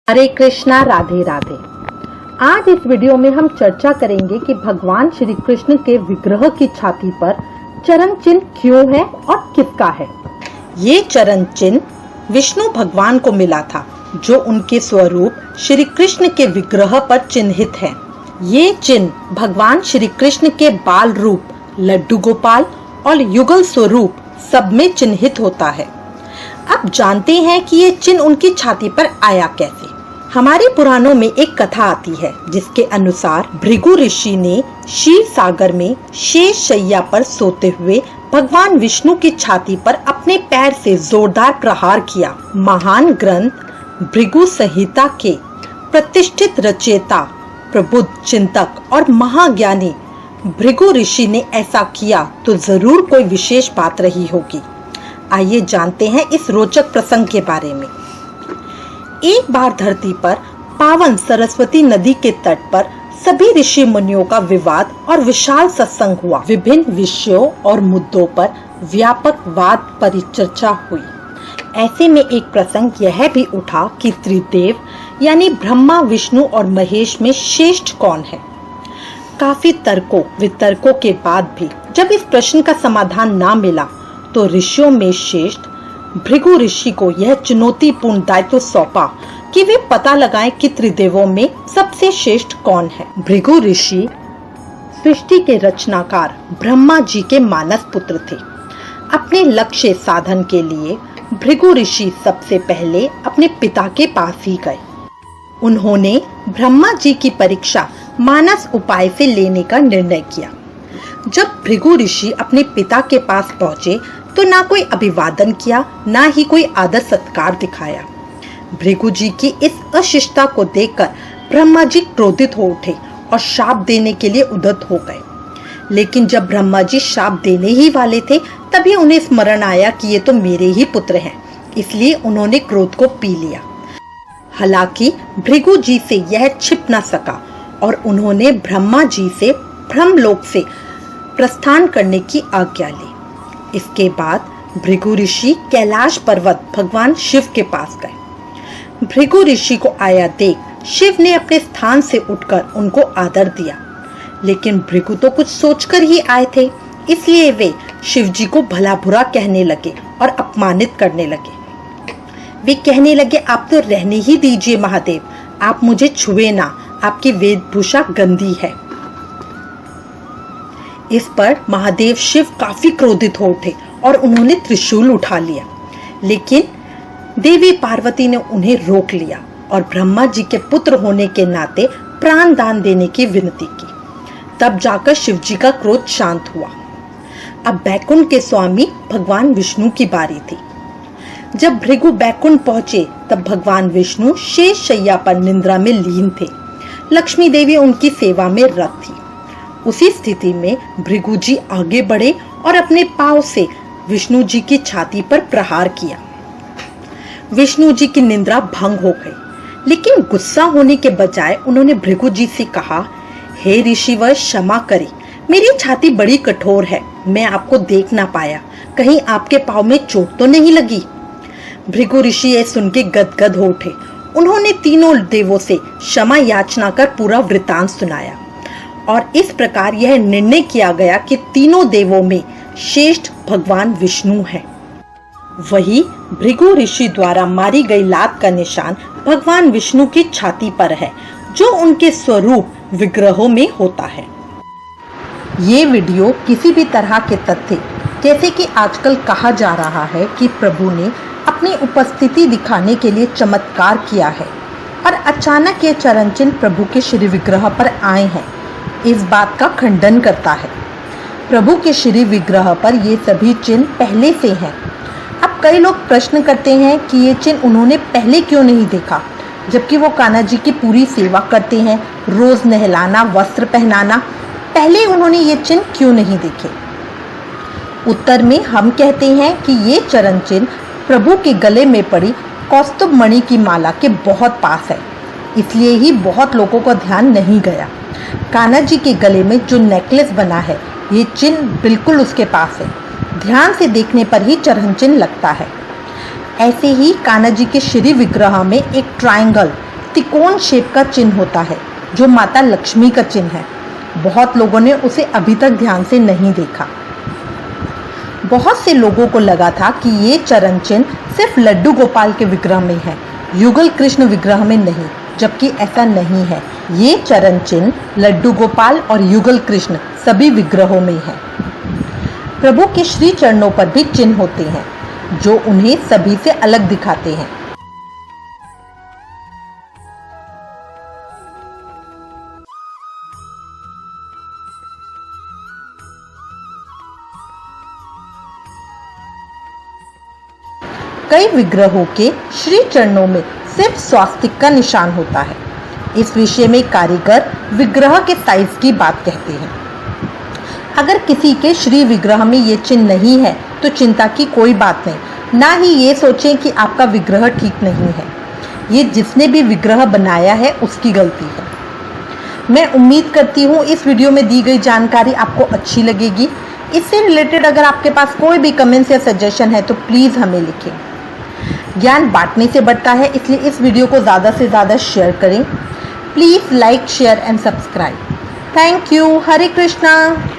हरे कृष्णा, राधे राधे। आज इस वीडियो में हम चर्चा करेंगे कि भगवान श्री कृष्ण के विग्रह की छाती पर चरण चिन्ह क्यों है और किसका है। ये चरण चिन्ह विष्णु भगवान को मिला था, जो उनके स्वरूप श्री कृष्ण के विग्रह पर चिन्हित है। ये चिन्ह भगवान श्री कृष्ण के बाल रूप, लड्डू गोपाल और युगल स्वरूप सब में चिन्हित होता है। अब जानते हैं कि ये चिन्ह उनकी छाती पर आया कैसे। हमारे पुराणों में एक कथा आती है, जिसके अनुसार भृगु ऋषि ने क्षीर सागर में शेष शैया पर सोते हुए भगवान विष्णु की छाती पर अपने पैर से जोरदार प्रहार किया। महान ग्रंथ भृगु संहिता के प्रतिष्ठित रचयिता, प्रबुद्ध चिंतक और महाज्ञानी भृगु ऋषि ने ऐसा किया तो जरूर कोई विशेष बात रही होगी। आइए जानते हैं इस रोचक प्रसंग के बारे में। एक बार धरती पर पावन सरस्वती नदी के तट पर सभी ऋषि मुनियों का विवाद और विशाल सत्संग हुआ। विभिन्न विषयों और मुद्दों पर व्यापक वाद परिचर्चा हुई। ऐसे में एक प्रसंग यह भी उठा कि त्रिदेव यानी ब्रह्मा, विष्णु और महेश में श्रेष्ठ कौन है। काफी तर्कों वितर्कों के बाद भी जब इस प्रश्न का समाधान ना मिला, तो ऋषियों में श्रेष्ठ भृगु ऋषि को यह चुनौतीपूर्ण दायित्व सौंपा कि वे पता लगाएं कि त्रिदेवों में सबसे श्रेष्ठ कौन है। भृगु ऋषि सृष्टि के रचनाकार ब्रह्मा जी के मानस पुत्र थे। अपने लक्ष्य साधन के लिए भृगु ऋषि सबसे पहले अपने पिता के पास ही गए। उन्होंने ब्रह्मा जी की परीक्षा मानस उपाय से लेने का निर्णय किया। जब भृगु ऋषि अपने पिता के पास पहुंचे तो ना कोई अभिवादन किया, ना ही कोई आदर सत्कार दिखाया। भृगु जी की इस अशिष्टता को देखकर ब्रह्मा जी क्रोधित हो उठे और शाप देने के लिए उद्यत हो गए। लेकिन जब ब्रह्मा जी शाप देने ही वाले थे, तभी उन्हें स्मरण आया कि ये तो मेरे ही पुत्र हैं, इसलिए उन्होंने क्रोध को पी लिया। हालांकि भृगु जी से यह छिप न सका और उन्होंने ब्रह्मा जी से ब्रह्मलोक से प्रस्थान करने की आज्ञा ली। इसके बाद भृगु ऋषि कैलाश पर्वत भगवान शिव के पास गए। भृगु ऋषि को आया देख शिव ने अपने स्थान से उठकर उनको आदर दिया। लेकिन भृगु तो कुछ सोचकर ही आए थे, इसलिए वे शिव जी को भला बुरा कहने लगे और अपमानित करने लगे। वे कहने लगे, आप तो रहने ही दीजिए महादेव, आप मुझे छुए ना, आपकी वेशभूषा गंदी है। इस पर महादेव शिव काफी क्रोधित हो उठे और उन्होंने त्रिशूल उठा लिया। लेकिन देवी पार्वती ने उन्हें रोक लिया और ब्रह्मा जी के पुत्र होने के नाते प्राण दान देने की विनती की। तब जाकर शिव जी का क्रोध शांत हुआ। अब बैकुंठ के स्वामी भगवान विष्णु की बारी थी। जब भृगु बैकुंठ पहुंचे, तब भगवान विष्णु शेष शैया पर निद्रा में लीन थे। लक्ष्मी देवी उनकी सेवा में रत थी। उसी स्थिति में भृगु जी आगे बढ़े और अपने पांव से विष्णु जी की छाती पर प्रहार किया। विष्णु जी की निद्रा भंग हो गई, लेकिन गुस्सा होने के बजाय उन्होंने भृगु जी से कहा, हे ऋषिवर, क्षमा करें, मेरी छाती बड़ी कठोर है, मैं आपको देख ना पाया, कहीं आपके पांव में चोट तो नहीं लगी। भृगु ऋषि ये सुन के गदगद हो उठे। उन्होंने तीनों देवों से क्षमा याचना कर पूरा वृतांत सुनाया और इस प्रकार यह निर्णय किया गया कि तीनों देवों में श्रेष्ठ भगवान विष्णु है। वही भृगु ऋषि द्वारा मारी गई लात का निशान भगवान विष्णु की छाती पर है, जो उनके स्वरूप विग्रहों में होता है। ये वीडियो किसी भी तरह के तथ्य, जैसे कि आजकल कहा जा रहा है कि प्रभु ने अपनी उपस्थिति दिखाने के लिए चमत्कार किया है और अचानक ये चरण चिन्ह प्रभु के श्री विग्रह पर आए हैं, इस बात का खंडन करता है। प्रभु के श्री विग्रह पर ये सभी चिन्ह पहले से हैं। अब कई लोग प्रश्न करते हैं कि ये चिन्ह उन्होंने पहले क्यों नहीं देखा, जबकि वो कान्हा जी की पूरी सेवा करते हैं, रोज नहलाना, वस्त्र पहनाना, पहले उन्होंने ये चिन्ह क्यों नहीं देखे। उत्तर में हम कहते हैं कि ये चरण चिन्ह प्रभु के गले में पड़ी कौस्तुभ मणि की माला के बहुत पास है, इसलिए ही बहुत लोगों का ध्यान नहीं गया। कान्हा जी के गले में जो नेकलेस बना है, ये चिन्ह बिल्कुल उसके पास है, ध्यान से देखने पर ही चरण चिन्ह लगता है। ऐसे ही कान्हा जी के श्री विग्रह में एक ट्रायंगल तिकोन शेप का चिन्ह होता है जो माता लक्ष्मी का चिन्ह है। बहुत लोगों ने उसे अभी तक ध्यान से नहीं देखा। बहुत से लोगों को लगा था कि ये चरण चिन्ह सिर्फ लड्डू गोपाल के विग्रह में है, युगल कृष्ण विग्रह में नहीं, जबकि ऐसा नहीं है। ये चरण चिन्ह लड्डू गोपाल और युगल कृष्ण सभी विग्रहों में है। प्रभु के श्री चरणों पर भी चिन्ह होते हैं जो उन्हें सभी से अलग दिखाते हैं। कई विग्रहों के श्री चरणों में सिर्फ स्वास्तिक का निशान होता है। इस विषय में कारीगर विग्रह के साइज की बात कहते हैं। अगर किसी के श्री विग्रह में ये चिन्ह नहीं है तो चिंता की कोई बात नहीं, ना ही ये सोचें कि आपका विग्रह ठीक नहीं है। ये जिसने भी विग्रह बनाया है उसकी गलती है। मैं उम्मीद करती हूँ इस वीडियो में दी गई जानकारी आपको अच्छी लगेगी। इससे रिलेटेड अगर आपके पास कोई भी कमेंट्स या सजेशन है तो प्लीज़ हमें लिखें। ज्ञान बांटने से बढ़ता है, इसलिए इस वीडियो को ज़्यादा से ज़्यादा शेयर करें। Please like, share and subscribe. Thank you. Hare Krishna.